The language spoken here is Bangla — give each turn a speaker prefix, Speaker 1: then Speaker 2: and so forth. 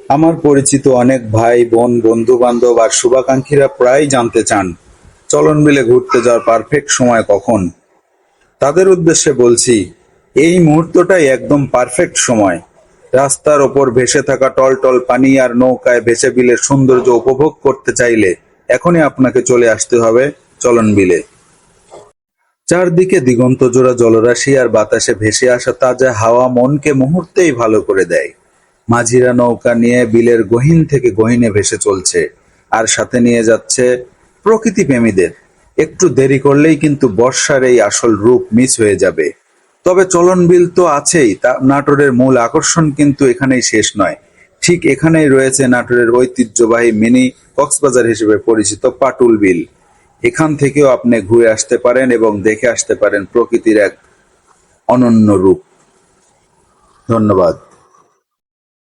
Speaker 1: আমার পরিচিত অনেক ভাই বোন বন্ধু বান্ধব আর শুভাকাঙ্ক্ষীরা প্রায়ই জানতে চান চলন বিলে ঘুরতে যাওয়ার পারফেক্ট সময় কখন। তাদের উদ্দেশ্যে বলছি, এই মুহূর্তটাই একদম পারফেক্ট সময়। রাস্তার ওপর ভেসে থাকা টলটল পানি আর নৌকায় ভেসে বিলের সৌন্দর্য উপভোগ করতে চাইলে এখনই আপনাকে চলে আসতে হবে চলন বিলে। চারদিকে দিগন্তজোড়া জলরাশি আর বাতাসে ভেসে আসা তাজা হাওয়া মনকে মুহূর্তেই ভালো করে দেয়। মাঝিরা নৌকা নিয়ে বিলের গহীন থেকে গহীনে ভেসে চলছে, আর সাথে নিয়ে যাচ্ছে প্রকৃতি প্রেমীদের। একটু দেরি করলেই কিন্তু বর্ষার এই আসল রূপ মিস হয়ে যাবে। তবে চলন বিল তো আছেই, তা নাটোরের মূল আকর্ষণ কিন্তু এখানেই শেষ নয়। ঠিক এখানেই রয়েছে নাটোরের ঐতিহ্যবাহী মিনি কক্সবাজার হিসেবে পরিচিত পাটুল বিল। এখান থেকেও আপনি ঘুরে আসতে পারেন এবং দেখে আসতে পারেন প্রকৃতির এক অনন্য রূপ। ধন্যবাদ।